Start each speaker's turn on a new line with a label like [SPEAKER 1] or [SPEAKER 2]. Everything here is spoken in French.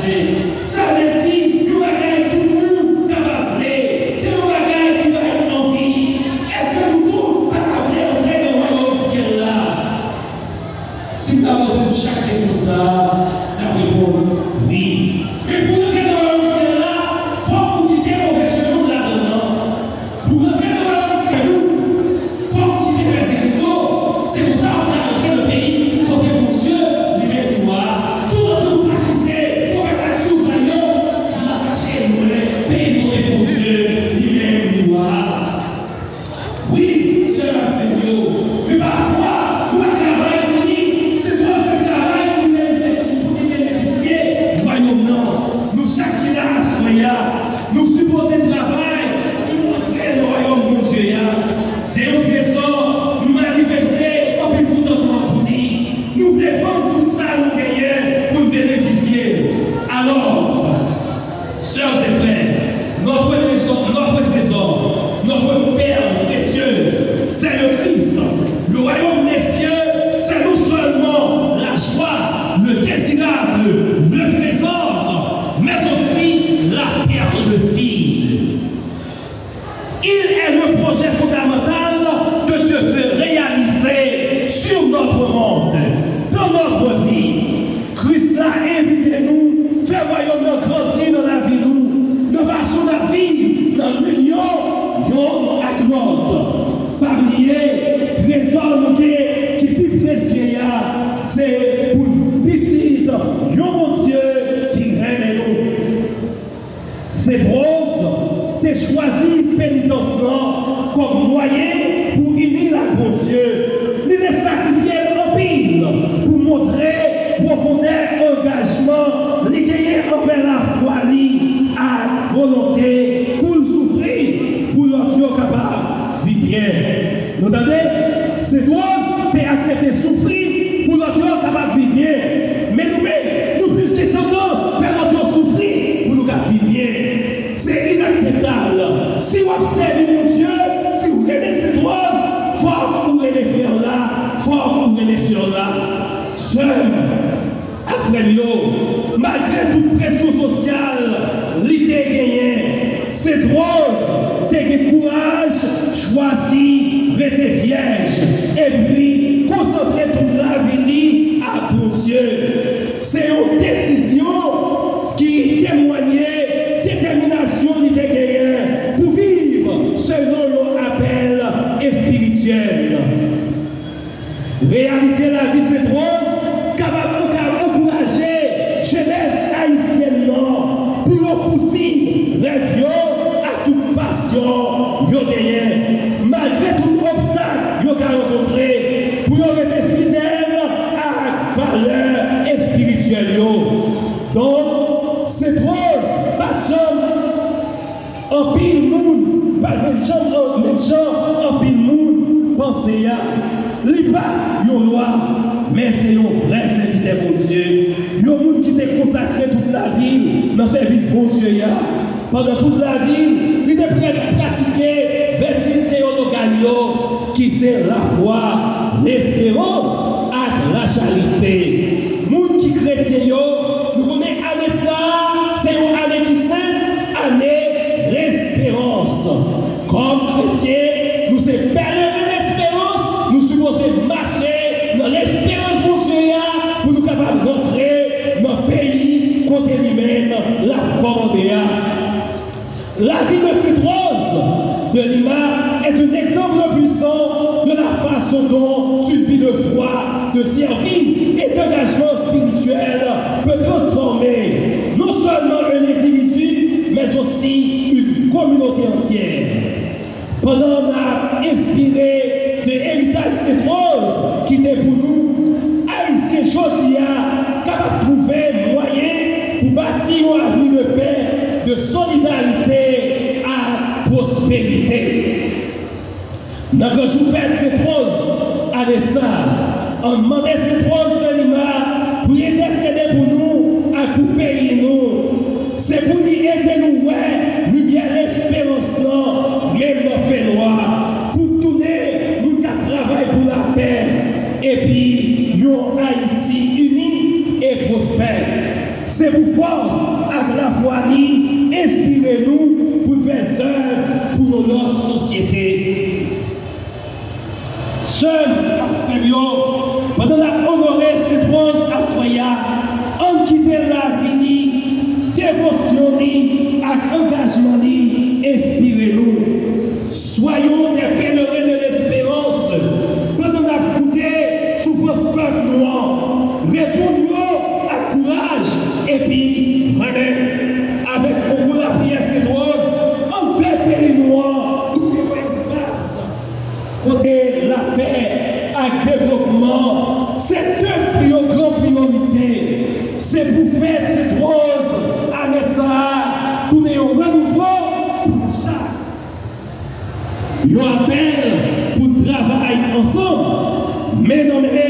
[SPEAKER 1] marcher. Ça veut dire que vous avez tout le monde capable. C'est un bagage qui va être en vie. Est-ce que nous tous capables d'entrer dans le ciel là? Si nous avons chaque question ça, nous répondons oui. Mais pour entrer dans le ciel là, il faut que vous quittez vos chemins là-dedans. Pour entrer dans le ciel, il faut que vous quittez les écriteaux. C'est pour ça qu'on a entré dans le pays. Il faut que mon Dieu lui-même pouvoir. Tout le monde a quitté. Pour faire ça sous l'agneau, on a caché le pays pour que mon Dieu lui-même pouvoir. Oui, cela fait mieux. Mais parfois, tout le travail, c'est toi ce travail qui bénéficie. Voyons, non. Nous, chaque qui a à nous supposons travail pour montrer le royaume de Dieu. C'est un trésor, nous manifester comme un contentement pour nous. Nous défendons tout ça, nous gagnons pour nous bénéficier. Alors, sœurs et frères, notre trésor, notre perle précieuse, c'est le Christ. Le royaume des cieux, c'est non seulement la joie, le désirable, le trésor, mais aussi la perle de vie. Il est le projet fondamental que Dieu veut réaliser sur notre monde, dans notre vie. Christ a invité nous, fait royaume de grandir dans la vie nous, de façon à vivre dans l'union, l'homme à l'autre. Parmi les trésors qui est plus précieux, c'est pour une petite, mon Dieu qui aime nous. C'est rose, t'es choisi pénitentiaire comme moyen pour unir la bon Dieu. Il est sacrifié en pile pour montrer profondeur engagement, l'idée envers la foi à volonté pour souffrir, pour l'autre capable de vivre bien. Vous entendez? C'est rose, t'es accepté souffrir pour l'autre capable de vivre bien. Mais nous plus que tendance vers notre souffrir pour nous vivre bien. C'est inacceptable. Si vous observez mon Dieu, si vous aimez cette rose, faut vous allez faire là, faut vous allez sur là. Seul, après malgré toute pression sociale, l'idée gagnée, cette rose, t'es courage, choisi, rester vierge, et puis concentrer toute la vie à bon Dieu. C'est une décision qui témoignait détermination de gagnée pour vivre selon l'appel spirituel. Réalité la vie, c'est rose, capable d'encourager jeunesse haïtienne non, pour pousser les à toute passion, malgré tout obstacle, yo rencontré, pour rester fidèle à la valeur spirituelle. Donc, cette rose, pas de chambre, en pile monde, pas de chambre, en pile monde, pensez à, li pas yon loi, mais c'est un vrai serviteur pour Dieu. Yon monde qui t'est consacré toute la vie dans le service pour Dieu. Pendant toute la vie, il est prêt à pratiquer vertu théologale qui c'est la foi, l'espérance et la charité. Monde qui chrétien, nous connaissons année ça, c'est une année qui sainte, année l'espérance. Comme chrétiens, nous sommes pèlerins l'espérance, nous supposons marcher dans l'espérance pour Dieu pour nous capables d'entrer dans le pays contre lui-même, la commandée. La vie de cette rose de Lima est un exemple puissant de la façon dont une vie de foi, de service et d'engagement spirituel peut transformer non seulement un individu, mais aussi une communauté entière. Pendant qu'on a inspiré de l'héritage de cette rose qui était pour nous, Haïtiens Jodia, capable de trouver moyen pour bâtir un avenir de paix, de solidarité à prospérité. Dans le jour de cette rose, avec ça, on demandait cette rose de Lima pour intercéder pour nous, à couper nous. C'est pour lui aider nous, ouais, lumière l'espérance, non, même dans fait loi, pour tourner, nous qui travaillons pour la paix, et puis, nous, Haïti unis et prospère. c'est pour force, à la foi, inspirez-nous pour faire œuvre pour notre société. Seul, pendant la honorée cette rose à Soya, en quittant la vie, dévotion, avec engagement, inspirez-nous. Soyons des pèlerins de l'espérance. Pendant la goûter sous vos peuples noirs, répondons à courage et puis venez avec beaucoup la prière cette rose, en paix pays noir, côté la paix avec développement. C'est deux grandes priorités. C'est pour faire cette rose à l'essai, pour nous renouveau pour chaque. Je appelle pour travailler ensemble, mais non, mais